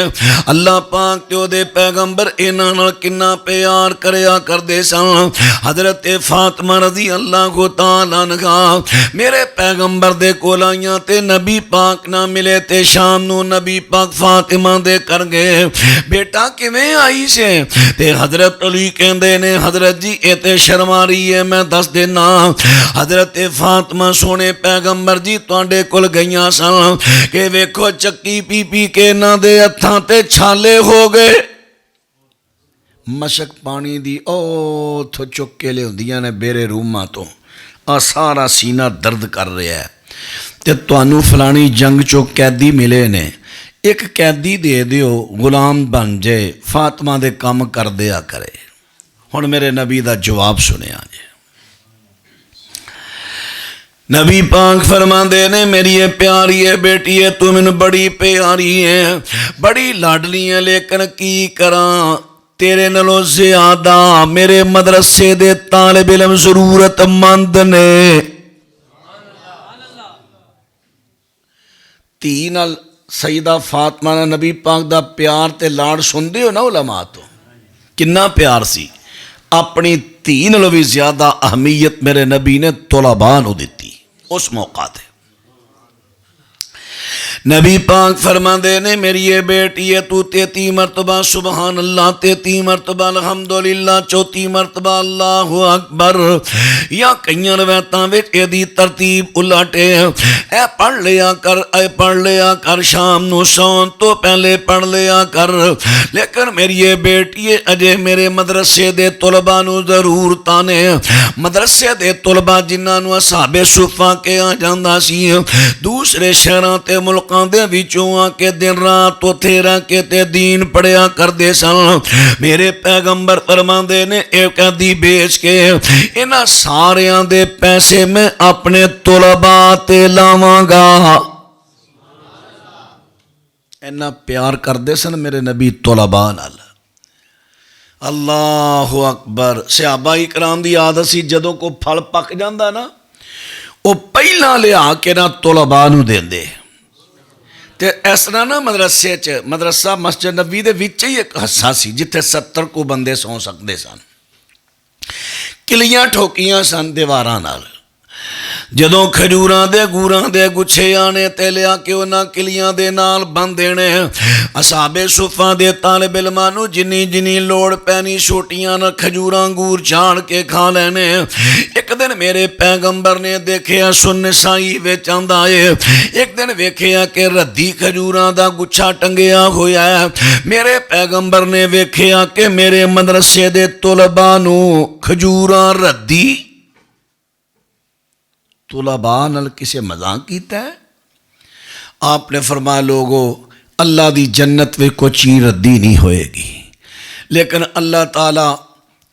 اللہ پاک تے دے پیغمبر انہاں نال کنا پیار کریا کردے سن۔ حضرت فاطمہ رضی اللہ تعالی عنہا میرے پیغمبر دے کول آئیاں تے نبی پاک نہ ملے تے شام نو نبی پاک فاطمہ دے کر گئے، بیٹا کیویں آئی سے؟ تے حضرت علی کہندے نے حضرت جی اے تے شرما رہی ہے، میں دس دینا حضرت فاطمہ سونے پیغمبر جی تواڈے کول گئیاں سن کہ ویکھو چکی پی پی کے نہ دے ہتھاں تے چھالے ہو گئے، مشک پانی دی تھو چک کے لے ہوندیاں نے بیرے روماں تو، سارا سینہ درد کر رہا ہے تے تانوں فلانی جنگ چو قیدی ملے نے، ایک قیدی دے دیو غلام بن جائے فاطمہ دے کام کر دیا کرے۔ ہن میرے نبی دا جواب سنیا جے، نبی پاک فرما دے نے میری یہ پیاری ہے بیٹی ہے، تو من بڑی پیاری ہے، بڑی لاڈلی ہے، لیکن کی کراں تیرے نلو زیادہ میرے مدرسے دے طالب علم ضرورت مند نے۔ تین سیدہ فاطمہ نے نبی پاک دا پیار تے لاڑ سن دے ہو نا علماء تو کنا پیار سی، اپنی تین لو بھی زیادہ اہمیت میرے نبی نے طلباء نو دیتی اس موقع تے۔ نبی پاک فرما دے نے میری یہ بیٹی ہے، تو 33 مرتبہ سبحان اللہ، 33 مرتبہ الحمدللہ، 34 مرتبہ اللہ اکبر، یا کئیاں روایتاں وچ ایدی ترتیب الٹے، اے پڑھ لیا کر، اے پڑھ لیا کر، شام نو سون تو پہلے پڑھ لیا کر، لیکن میری یہ بیٹی ہے اجے میرے مدرسے دے طلباء نو ضرورتاں نے، مدرسے دے طلباء جنہاں نو اصحاب صفہ کے آ جاندا سی، دوسرے شہراں تے ملک دے وچوں آ کے دن رات اوتھے رہ کے تے دین پڑھیا کردے سن۔ میرے پیغمبر فرماندے نے ایک قیدی بیچ کے انہاں ساریاں دے پیسے میں اپنے طلباء تے لاواں گا۔ اینا پیار کردے سن میرے نبی طلباء نال۔ اللہ اکبر، صحابہ اکرام دی عادت سی جدوں کو پھل پک جاندا نا او پہلا لیا کے نا طلباء نو دیندے، تے اس طرح نا مدرسہ مسجد نبی دے وچ ہی ایک حصہ سی جتھے 70 کو بندے سو سکتے سن، کلیاں ٹھوکیاں سن دیواراں نال، جدوں کھجوراں دے گوراں دے گچھے آنے تے لیا کہ انہاں کلیاں دے نال بن دینے، اصحاب صفہ دے طالب علماں نو جنی لوڑ پینی چھوٹیاں نہ کھجوراں گور چاڑ کے کھا لینے۔ ایک دن میرے پیغمبر نے دیکھیا سن نسائی وچ آندا ہے، ایک دن ویکھیا کہ ردی کھجوراں دا گچھا ٹنگیا ہویا ہے، میرے پیغمبر نے ویکھیا کہ میرے مدرسے دے طلباء نو کھجوراں ردی، طلباء نال کسے مذاق کیتا ہے؟ آپ نے فرمایا لوگو اللہ دی جنت میں کوئی چیز ردی نہیں ہوئے گی، لیکن اللہ تعالیٰ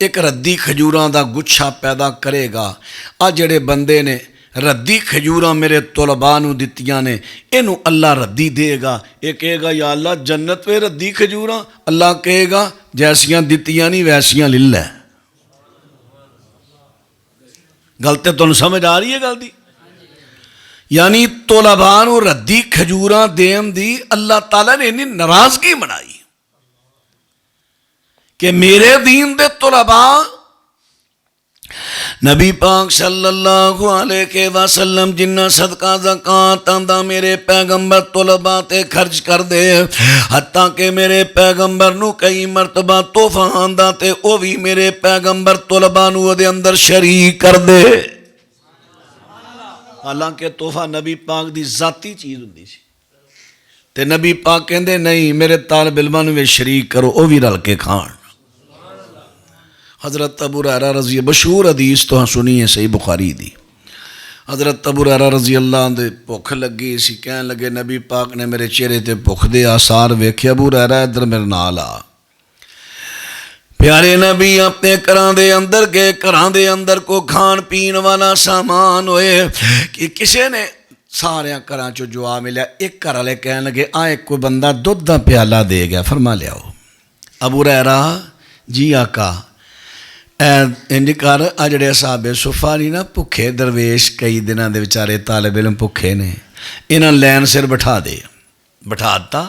ایک ردی کھجوراں دا گچھا پیدا کرے گا، جڑے بندے نے ردی کھجوراں میرے طلباء نو دتیاں نے اینو اللہ ردی دے گا، یہ کہے گا یا اللہ جنت میں ردی کھجوراں، اللہ کہے گا جیسیاں دتیاں نہیں ویسیاں للہ۔ گل تے تانوں سمجھ آ رہی ہے گل دی؟ یعنی طلباء نو ردی کھجوراں دین دی اللہ تعالیٰ نے انہی ناراضگی منائی کہ میرے دین دے طلباء، نبی پاک صلی اللہ علیہ وسلم جنہ صدقہ زکاة آندا میرے پیغمبر طلباء تے خرچ کر دے، حتیٰ کہ میرے پیغمبر نو کئی مرتبہ تحفہ آندا تے او بھی میرے پیغمبر طلباء نو دے اندر شریک کر دے، حالانکہ تحفہ نبی پاک دی ذاتی چیز ہوندی سی، تے نبی پاک کہندے نہیں میرے طالب علماں نو شریک کرو او بھی رل کے کھان۔ حضرت ابو ہریرہ رضی مشہور حدیث تو ہاں سنی ہے صحیح بخاری دی، حضرت ابو ہریرہ رضی اللہ عنہ دے بھوک لگی سی، کہنے لگے نبی پاک نے میرے چہرے تے بھوک دے آثار ویکھے، ابو ہریرہ ادھر میرے نال آ۔ پیارے نبی اپنے گھراں دے اندر گئے، گھراں دے اندر کو کھان پین والا سامان ہوئے کہ کسے نے سارے گھراں چو جواب ملیا، ایک گھر والے کہنے لگے ایک کوئی بندہ دودھ دا پیالہ دے گیا، فرما لیاؤ۔ ابو ہریرہ جی آقا ਇੰਜ ਕਰ ਆ ਜਿਹੜੇ ਅਸਾਬੇ ਸੁਫਾ ਨਹੀਂ ਨਾ ਭੁੱਖੇ ਦਰਵੇਸ਼ ਕਈ ਦਿਨਾਂ ਦੇ ਵਿਚਾਰੇ ਤਾਲਿਬ ਇਲਮ ਭੁੱਖੇ ਨੇ ਇਹਨਾਂ ਲੈਣ ਸਿਰ ਬਿਠਾ ਦੇ ਬਿਠਾ ਦਿੱਤਾ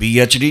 PhD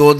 2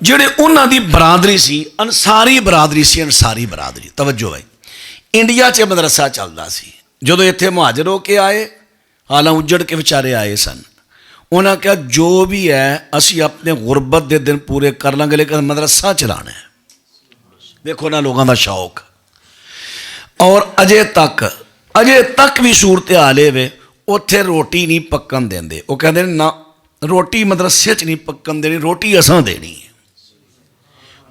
ਜਿਹੜੇ ਉਹਨਾਂ ਦੀ ਬਰਾਦਰੀ ਸੀ ਅਨਸਾਰੀ ਬਰਾਦਰੀ ਤਵੱਜੋ ਭਾਈ ਇੰਡੀਆ 'ਚ ਮਦਰਸਾ ਚੱਲਦਾ ਸੀ ਜਦੋਂ ਇੱਥੇ ਮੁਹਾਜਰ ਹੋ ਕੇ ਆਏ ਹਾਲਾਂ ਉੱਜੜ ਕੇ ਵਿਚਾਰੇ ਆਏ ਸਨ ਉਹਨਾਂ ਕਿਹਾ ਜੋ ਵੀ ਹੈ ਅਸੀਂ ਆਪਣੇ ਗੁਰਬਤ ਦੇ ਦਿਨ ਪੂਰੇ ਕਰ ਲਾਂਗੇ ਲੇਕਿਨ ਮਦਰਸਾ ਚਲਾਉਣਾ ਹੈ ਵੇਖੋ ਨਾ ਲੋਕਾਂ ਦਾ ਸ਼ੌਕ ਔਰ ਅਜੇ ਤੱਕ ਵੀ ਸੂਰਤ ਹਾਲ ਇਹ ਵੇ ਉੱਥੇ ਰੋਟੀ ਨਹੀਂ ਪੱਕਣ ਦਿੰਦੇ ਉਹ ਕਹਿੰਦੇ ਨੇ ਨਾ ਰੋਟੀ ਮਦਰਸੇ 'ਚ ਨਹੀਂ ਪੱਕਣ ਦੇਣੀ ਰੋਟੀ ਅਸਾਂ ਦੇਣੀ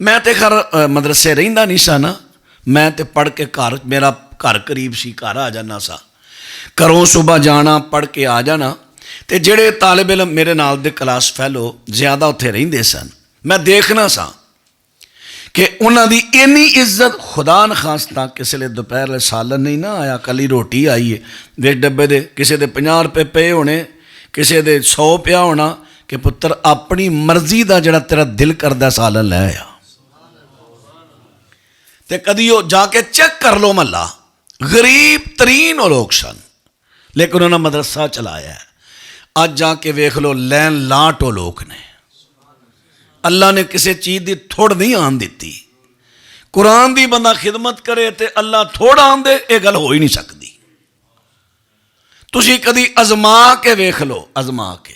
ਮੈਂ ਤੇ ਖਰ ਮਦਰਸੇ ਰਹਿੰਦਾ ਨਹੀਂ ਸਾਂ ਨਾ, ਮੈਂ ਤੇ ਪੜ੍ਹ ਕੇ ਘਰ, ਮੇਰਾ ਘਰ ਕਰੀਬ ਸੀ, ਘਰ ਆ ਜਾਣਾ ਸਾਂ, ਘਰੋਂ ਸੁਬਹ ਜਾਣਾ, ਪੜ੍ਹ ਕੇ ਆ ਜਾਣਾ। ਤੇ ਜਿਹੜੇ ਤਾਲਿਬ ਇਲਮ ਮੇਰੇ ਨਾਲ ਦੇ ਕਲਾਸ ਫੈਲੋ ਜ਼ਿਆਦਾ ਉੱਥੇ ਰਹਿੰਦੇ ਸਨ, ਮੈਂ ਦੇਖਣਾ ਸਾਂ ਕਿ ਉਹਨਾਂ ਦੀ ਇੰਨੀ ਇੱਜ਼ਤ, ਖੁਦਾ ਨਖਾਸਤਾ ਕਿਸੇ ਲਈ ਦੁਪਹਿਰ ਵੇਲੇ ਸਾਲਨ ਨਹੀਂ ਨਾ ਆਇਆ, ਕੱਲੀ ਰੋਟੀ ਆਈ ਹੈ ਵਿੱਚ ਡੱਬੇ ਦੇ, ਕਿਸੇ ਦੇ 50 ਰੁਪਏ ਪਏ ਹੋਣੇ, ਕਿਸੇ ਦੇ 100 ਪਿਆ ਹੋਣਾ, ਕਿ ਪੁੱਤਰ ਆਪਣੀ ਮਰਜ਼ੀ ਦਾ ਜਿਹੜਾ ਤੇਰਾ ਦਿਲ ਕਰਦਾ ਸਾਲਨ ਲੈ ਆ। ਤੇ ਕਦੀ ਉਹ ਜਾ ਕੇ ਚੈੱਕ ਕਰ ਲਓ, ਮਹੱਲਾ ਗਰੀਬ ਤਰੀਨ ਉਹ ਲੋਕ ਸਨ, ਲੇਕਿਨ ਉਹਨਾਂ ਮਦਰਸਾ ਚਲਾਇਆ। ਅੱਜ ਜਾ ਕੇ ਵੇਖ ਲਓ, ਲੈਣ ਲਾਟ ਉਹ ਲੋਕ ਨੇ। ਅੱਲਾ ਨੇ ਕਿਸੇ ਚੀਜ਼ ਦੀ ਥੋੜ ਨਹੀਂ ਆਣ ਦਿੱਤੀ। ਕੁਰਾਨ ਦੀ ਬੰਦਾ ਖਿਦਮਤ ਕਰੇ ਤੇ ਅੱਲਾ ਥੋੜ ਆਣ ਦੇ, ਇਹ ਗੱਲ ਹੋ ਹੀ ਨਹੀਂ ਸਕਦੀ। ਤੁਸੀਂ ਕਦੀ ਅਜ਼ਮਾ ਕੇ ਵੇਖ ਲਓ, ਅਜ਼ਮਾ ਕੇ।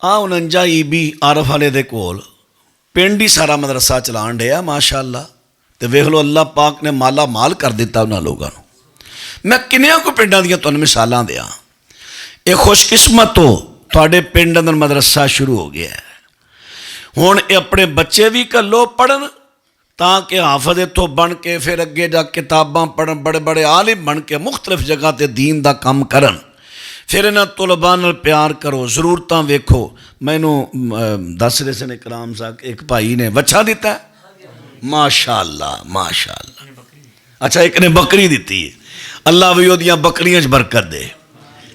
49 ਈਬੀ ਆਰਫ ਵਾਲੇ ਦੇ ਕੋਲ ਪਿੰਡ ਹੀ ਸਾਰਾ ਮਦਰਸਾ ਚਲਾਉਣ ਡਿਆ, ਮਾਸ਼ਾ ਅੱਲਾ। ਤੇ ਵੇਖ ਲਓ, ਅੱਲਾ ਪਾਕ ਨੇ ਮਾਲਾ ਮਾਲ ਕਰ ਦਿੱਤਾ ਉਹਨਾਂ ਲੋਕਾਂ ਨੂੰ। ਮੈਂ ਕਿੰਨਿਆਂ ਕੁ ਪਿੰਡਾਂ ਦੀਆਂ ਤੁਹਾਨੂੰ ਮਿਸਾਲਾਂ ਦਿਆਂ। ਇਹ ਖੁਸ਼ਕਿਸਮਤ ਹੋ, ਤੁਹਾਡੇ ਪਿੰਡ ਅੰਦਰ ਮਦਰਸਾ ਸ਼ੁਰੂ ਹੋ ਗਿਆ। ਹੁਣ ਇਹ ਆਪਣੇ ਬੱਚੇ ਵੀ ਘੱਲੋ ਪੜ੍ਹਨ, ਤਾਂ ਕਿ ਹਾਫਜ਼ ਇੱਥੋਂ ਬਣ ਕੇ ਫਿਰ ਅੱਗੇ ਜਾ ਕਿਤਾਬਾਂ ਪੜ੍ਹਨ, ਬੜੇ ਬੜੇ ਆਲਿਮ ਬਣ ਕੇ ਮੁਖਤਲਿਫ ਜਗ੍ਹਾ 'ਤੇ ਦੀਨ ਦਾ ਕੰਮ ਕਰਨ। ਫਿਰ ਇਹਨਾਂ ਤੁਲਬਾ ਨਾਲ ਪਿਆਰ ਕਰੋ, ਜ਼ਰੂਰਤਾਂ ਵੇਖੋ। ਮੈਨੂੰ ਦੱਸ ਰਹੇ ਸਨ ਇਕਰਾਮ ਸਾਹਿਬ, ਇੱਕ ਭਾਈ ਨੇ ਵੱਛਾ ਦਿੱਤਾ, ਮਾਸ਼ਾ ਅੱਲਾ, ਮਾਸ਼ਾ ਅੱਲਾ। ਅੱਛਾ, ਇੱਕ ਨੇ ਬੱਕਰੀ ਦਿੱਤੀ ਹੈ, ਅੱਲਾ ਵੀ ਉਹਦੀਆਂ ਬੱਕਰੀਆਂ 'ਚ ਬਰਕਤ ਦੇ।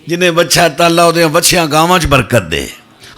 ਜਿਹਨੇ ਵੱਛਾ ਤਾਂ ਅੱਲਾ ਉਹਦੀਆਂ ਵੱਛੀਆਂ ਗਾਵਾਂ 'ਚ ਬਰਕਤ ਦੇ।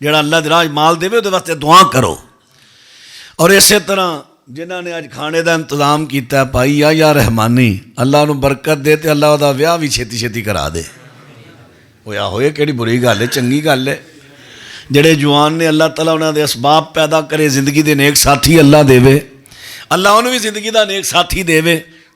ਜਿਹੜਾ ਅੱਲਾ ਦੇ ਰਾਜ ਮਾਲ ਦੇਵੇ ਉਹਦੇ ਵਾਸਤੇ ਦੁਆ ਕਰੋ। ਔਰ ਇਸੇ ਤਰ੍ਹਾਂ ਜਿਨ੍ਹਾਂ ਨੇ ਅੱਜ ਖਾਣੇ ਦਾ ਇੰਤਜ਼ਾਮ ਕੀਤਾ, ਭਾਈ ਯਾ ਰਹਿਮਾਨੀ, ਅੱਲਾ ਨੂੰ ਬਰਕਤ ਦੇ ਤੇ ਅੱਲਾ ਉਹਦਾ ਵਿਆਹ ਵੀ ਛੇਤੀ ਛੇਤੀ ਕਰਾ ਦੇ। ਹੋਇਆ ਹੋਏ ਕਿਹੜੀ ਬੁਰੀ ਗੱਲ ਹੈ, ਚੰਗੀ ਗੱਲ ਹੈ। ਜਿਹੜੇ ਜਵਾਨ ਨੇ, ਅੱਲਾ ਤਾਲਾ ਉਹਨਾਂ ਦੇ ਅਸਬਾਬ ਪੈਦਾ ਕਰੇ, ਜ਼ਿੰਦਗੀ ਦੇ ਨੇਕ ਸਾਥੀ ਅੱਲਾ ਦੇਵੇ, ਅੱਲਾ ਉਹਨੂੰ ਵੀ ਜ਼ਿੰਦਗੀ ਦਾ ਨੇਕ ਸਾਥੀ ਦੇਵੇ।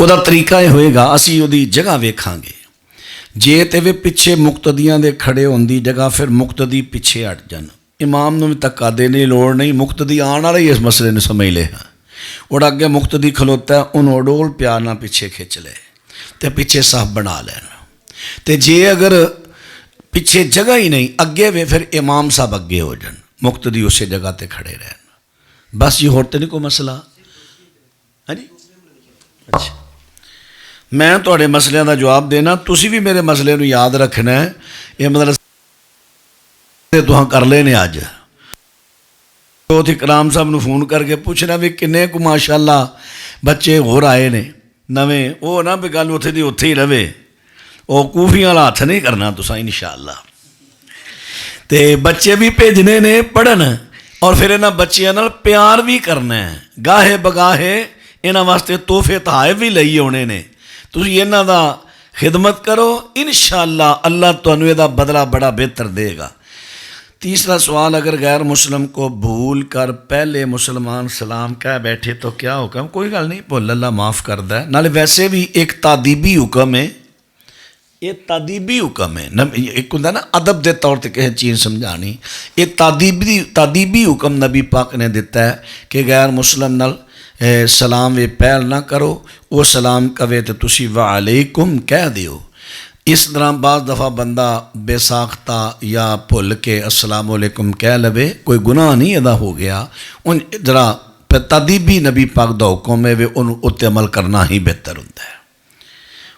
ਉਹਦਾ ਤਰੀਕਾ ਇਹ ਹੋਏਗਾ, ਅਸੀਂ ਉਹਦੀ ਜਗ੍ਹਾ ਵੇਖਾਂਗੇ। ਜੇ ਤੇ ਵੇ ਪਿੱਛੇ ਮੁਕਤਦੀਆਂ ਦੇ ਖੜੇ ਹੋਣ ਦੀ ਜਗ੍ਹਾ, ਫਿਰ ਮੁਕਤਦੀ ਪਿੱਛੇ ਹਟ ਜਾਣ। ਇਮਾਮ ਨੂੰ ਵੀ ਧੱਕਾ ਦੇਣ ਦੀ ਲੋੜ ਨਹੀਂ, ਮੁਕਤਦੀ ਆਉਣ ਵਾਲਾ ਹੀ ਇਸ ਮਸਲੇ ਨੂੰ ਸਮਝ ਲਿਆ। اور اگے مقتدی کھلوتا ہے انہوں ڈول پیار نہ پیچھے کھچ لے تے پیچھے صاحب بنا لینا تے جے اگر پیچھے جگہ ہی نہیں اگے وے پھر امام صاحب اگے ہو جان مقتدی اسی جگہ تے کھڑے رہنا بس یہ ہوتے نہیں کوئی مسئلہ ہاں جی اچھا میں تھوڑے مسئلے کا جواب دینا تسی بھی میرے مسئلے نو یاد رکھنا ہے یہ مدرسے تو کر لینے اج چوتھی کلام صاحب نو فون کر کے پوچھنا بھی کنے کو ماشاءاللہ بچے ہور آئے نے نویں وہ نہ بھی گل اتنے دی اتنے ہی رہے وہ کوفیاں والا ہاتھ نہیں کرنا تساں انشاءاللہ تے بچے بھی بھیجنے نے پڑھن اور پھر انہاں بچیاں نال پیار بھی کرنا ہے گاہے بگاہے انہاں واسطے تحفے تحائف بھی لئی ہونے نے تسی انہاں دا خدمت کرو انشاءاللہ اللہ تانوں دا بدلہ بڑا بہتر دے گا تیسرا سوال اگر غیر مسلم کو بھول کر پہلے مسلمان سلام کہہ بیٹھے تو کیا حکم کوئی گل نہیں بھول اللہ معاف کردا ہے نالے ویسے بھی ایک تادیبی حکم ہے یہ تادیبی حکم ہے ایک ہوں نا ادب دے طور تے کہیں چیز سمجھانی یہ تادیبی حکم نبی پاک نے دیتا ہے کہ غیر مسلم نال سلام وے پہل نہ کرو وہ سلام کہے تو تسی وعلیکم کہہ دیو اس طرح بعض دفعہ بندہ بے ساختہ یا بھول کے السلام علیکم کہہ لوے کوئی گناہ نہیں ادا ہو گیا ان ذرا تادیبی نبی پاک دا حکم ہے وہ ان اتنے عمل کرنا ہی بہتر ہوتا ہے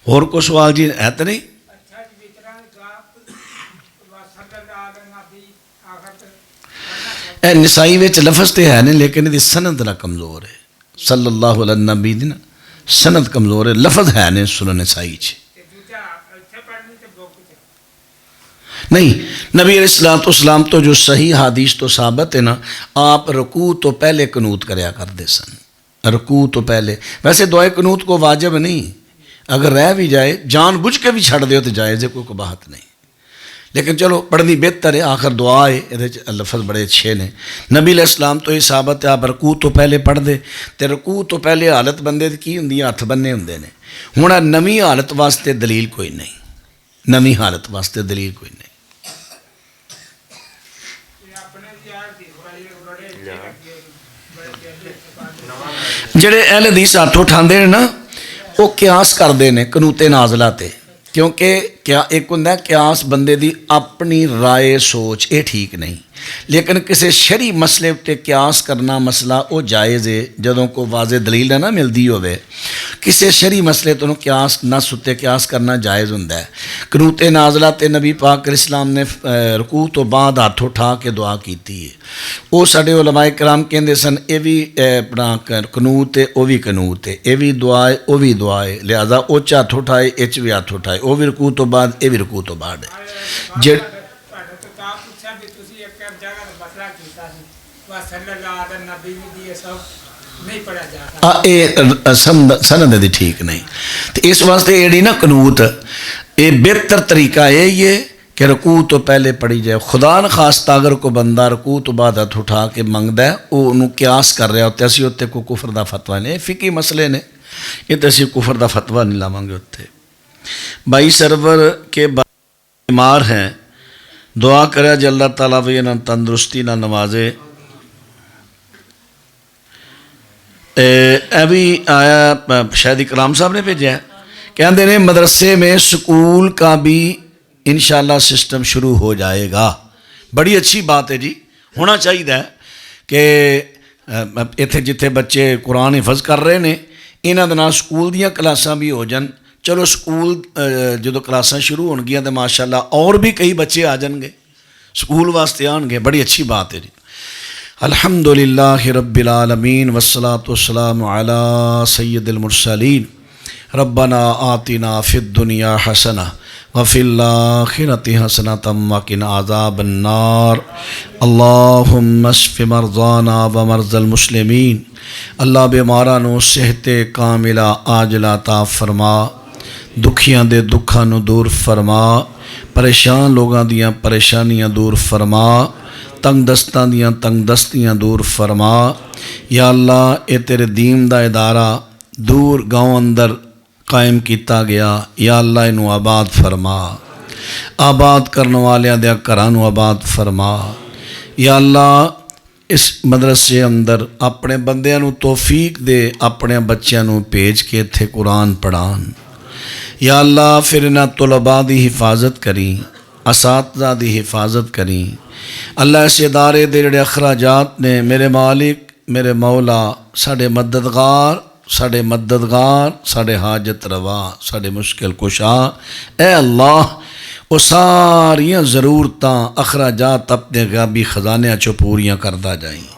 اور کوئی سوال جی ہے تو نہیں اے نسائی وچ لفظ تے ہے نہیں لیکن یہ سند نہ کمزور ہے صلی اللہ علیہ نبی دی سند کمزور ہے لفظ ہے نہیں سنن نسائی چ نہیں نبی علیہ السلام تو جو صحیح حدیث تو ثابت ہے نا آپ رکوع تو پہلے قنوت کریا کرتے سن رکوع تو پہلے ویسے دعائے قنوت کو واجب نہیں اگر رہ بھی جائے جان بوجھ کے بھی چھڑ دیو تو جائز ہے کوئی بات نہیں لیکن چلو پڑھنی بہتر ہے آخر دعا ہے یہ لفظ بڑے اچھے نے نبی علیہ السلام تو یہ ثابت ہے آپ رکوع تو پہلے پڑھ دے تو رکوع تو پہلے حالت بندے کی ہوں ہاتھ بننے ہوں نے ہوں نویں حالت واسطے دلیل کوئی نہیں نویں حالت واسطے دلیل کوئی نہیں جڑے اہل حدیث ہاتھ اٹھاندے ہیں نا وہ قیاس کرتے ہیں قنوت نازلہ تے کیونکہ کیا ایک ہوں قیاس بندے دی اپنی رائے سوچ یہ ٹھیک نہیں لیکن کسی شرعی مسئلے تے قیاس کرنا مسئلہ وہ جائز ہے جدوں کو واضح دلیل نہ ملتی ہوئے کسی شرعی مسئلے تو قیاس نہ ستے قیاس کرنا جائز ہوں قنوت نازلہ تے نبی پاک علیہ السلام نے رکوع تو بعد ہاتھ اٹھا کے دعا کیتی ہے وہ سارے علماء کرام کہندے سن یہ بھی اپنا قنوت ہے وہ بھی قنوت ہے یہ بھی دعا ہے وہ بھی دعا ہے لہٰذا وہ چ ہاتھ اٹھائے یہ بھی ہاتھ اٹھائے وہ بھی رکوع تو بعد یہ بھی رکوع تو بعد ہے سند دی ٹھیک نہیں تو اس واسطے یہ نا قنوت یہ بہتر طریقہ ہے یہ کہ رکوع تو پہلے پڑھی جائے خدا نخواستہ اگر کوئی بندہ رکوع تو بعد ہاتھ اٹھا کے منگتا ہے وہ انہوں قیاس کر رہا ہوتا ہے اسی اتنے کوئی کفر دا فتویٰ نہیں فقہی مسئلے نے یہ تو اسی کفر دا فتویٰ نہیں لاواں گے اتنے بھائی سرور کے بیمار ہیں دعا کرے جو اللہ تعالیٰ بھی نہ تندرستی نہ نوازے ابھی آیا شاید اکرام صاحب نے بھیجا ہے کہتے ہیں مدرسے میں سکول کا بھی انشاءاللہ سسٹم شروع ہو جائے گا بڑی اچھی بات ہے جی ہونا چاہیے کہ اتنے جتنے بچے قرآن حفظ کر رہے ہیں انہاں دے نال سکول دیاں کلاساں بھی ہو جان چلو سکول جدو کلاساں شروع ہون گیاں تو ماشاءاللہ اور بھی کئی بچے آ جان گے سکول واسطے آن گے بڑی اچھی بات ہے جی الحمدللہ رب العالمین والصلاة والسلام علی سید المرسلین ربنا آتنا فی الدنیا حسنہ وفی الآخرۃ حسنۃ وقنا عذاب النار اللہم اشف مرضانا ومرضى المسلمین اللہ بیماراں نو صحت کاملہ عاجلہ عطا فرما دکھیاں دے دکھاں نو دور فرما پریشان لوگاں دیاں پریشانیاں دور فرما تنگ دستاں دیاں تنگ دستیاں دور فرما یا اللہ اے تیرے دین دا ادارہ دور گاؤں اندر قائم کیتا گیا یا اللہ انہوں آباد فرما آباد کرنے والیاں دیا گھراں نوں آباد فرما یا اللہ اس مدرسے اندر اپنے بندیاں نو توفیق دے اپنے بچیاں نو بھیج کے اتھے قرآن پڑھان۔ یا اللہ پھر انہاں طلباء دی حفاظت کریں، اساتذہ دی حفاظت کریں۔ اللہ اس ادارے دے جڑے اخراجات نے میرے مالک میرے مولا ساڈے مددگار ساڈے حاجت روا ساڈے مشکل کشا، اے اللہ وہ ساریاں ضرورتاں اخراجات اپنے غیبی خزانے چو پوریاں کردہ جائیں۔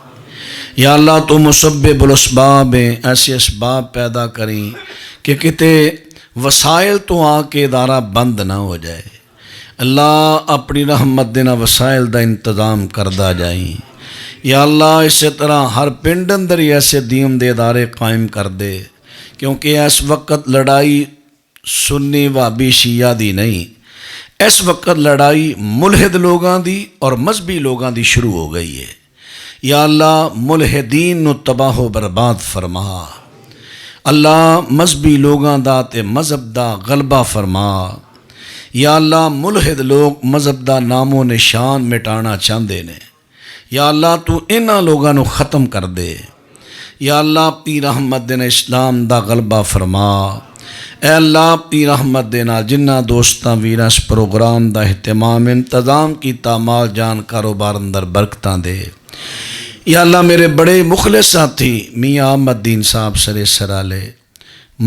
یا اللہ تو مسبب الاسباب ہیں، ایسے اسباب پیدا کریں کہ کتے وسائل تو آ کے ادارہ بند نہ ہو جائے۔ اللہ اپنی رحمت دینا وسائل دا انتظام کردہ جائیں۔ یا اللہ اسی طرح ہر پنڈ اندر ہی ایسے دین دے ادارے قائم کر دے، کیونکہ اس وقت لڑائی سنی وابی شیعہ دی نہیں، اس وقت لڑائی ملحد لوگاں دی اور مذہبی لوگاں دی شروع ہو گئی ہے۔ یا اللہ ملحدین نو تباہ و برباد فرما، اللہ مذہبی لوگاں دا تے مذہب دا غلبہ فرما۔ یا اللہ ملحد لوگ مذہب دا نام و نشان مٹانا چاہندے نے، یا اللہ تو انہاں لوگاں نو ختم کر دے۔ یا اللہ اپنی رحمت دینا اسلام دا غلبہ فرما۔ اے اللہ اپنی رحمت دینا جنہ دوستاں ویراں اس پروگرام دا اہتمام انتظام کیتا مال جان کاروبار اندر برکتاں دے۔ یا اللہ میرے بڑے مخلص ساتھی میاں احمد دین صاحب سرے سرالے،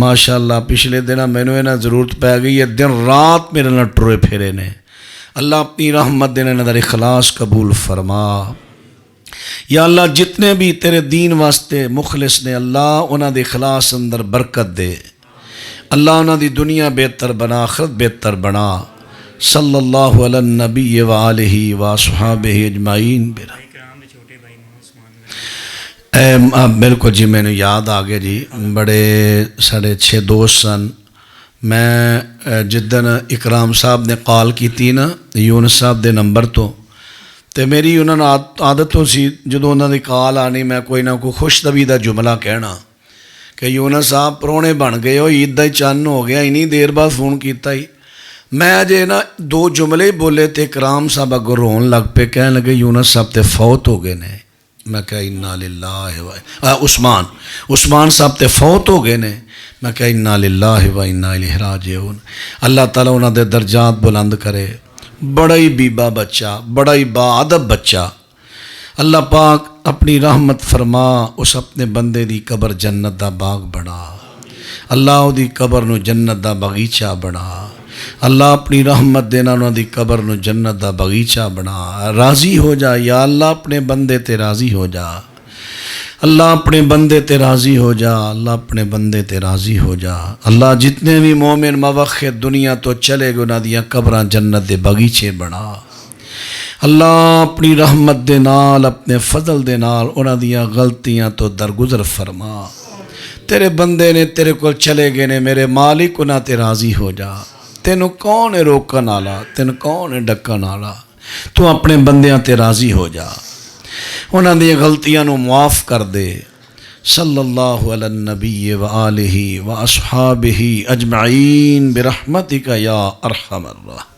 ماشاءاللہ پچھلے دنوں مینوں انہاں ضرورت پی گئی ہے، دن رات میرے نال ٹرے پھرے نے۔ اللہ اپنی رحمت دینا انہاں دا اخلاص قبول فرما۔ یا اللہ جتنے بھی تیرے دین واسطے مخلص نے اللہ انہاں دے اخلاص اندر برکت دے، اللہ انہاں دی دنیا بہتر بنا آخرت بہتر بنا۔ صلی اللہ علی النبی وآلہ وصحابہ اجمعین۔ بالکل جی میں نے یاد آ گیا جی، بڑے ساڑھے 6 دوست سن۔ میں جدن اکرام صاحب نے کال کی تھی نا یونس صاحب دے نمبر تو تے میری انہوں نے عادت ہو سی جدو انہوں نے کال آنی میں کوئی نہ کوئی خوش طبی دا جملہ کہنا کہ یونس صاحب پرونے بن گئے ہو، عید دا ہی چند ہو گیا، انہی دیر بعد فون کیتا ہی میں اجے نا 2 جملے بولے تے اکرام صاحب اگر رون لگ پہ کہنے لگے یونس صاحب تے فوت ہو گئے نے۔ میں کہا انا للہ عثمان صاحب تے فوت ہو گئے نے۔ میں کہا انا للہ و انا الیہ راجعون۔ اللہ تعالیٰ انہاں دے درجات بلند کرے۔ بڑا ہی بیبا بچہ، بڑا ہی با ادب بچہ، اللہ پاک اپنی رحمت فرما، اس اپنے بندے دی قبر جنت دا باغ بنا، اللہ دی قبر نو جنت دا باغیچہ بنا، اللہ اپنی رحمت دینا انہاں دی قبر نو جنت دا باغیچہ بنا۔ راضی ہو جا یا اللہ اپنے بندے تے راضی ہو جا، اللہ اپنے بندے تے راضی ہو جا، اللہ اپنے بندے تے راضی ہو جا۔ اللہ جتنے بھی مومن موحد دنیا تو چلے گئے انہاں دیاں قبراں جنت دے باغیچے بنا، اللہ اپنی رحمت دے نال اپنے فضل دے نال انہاں دیاں غلطیاں تو درگزر فرما۔ تیرے بندے نے تیرے کو چلے گئے نے، میرے مالک انہاں تے راضی ہو جا۔ تینوں کون ہے روکن والا، تینوں کون ہے ڈکن والا، تو اپنے بندیاں تے راضی ہو جا، انہاں دی غلطیاں نو معاف کر دے۔ صلی اللہ علی النبی وآلہ واصحابہ اجمعین برحمتک یا ارحم الراحمین۔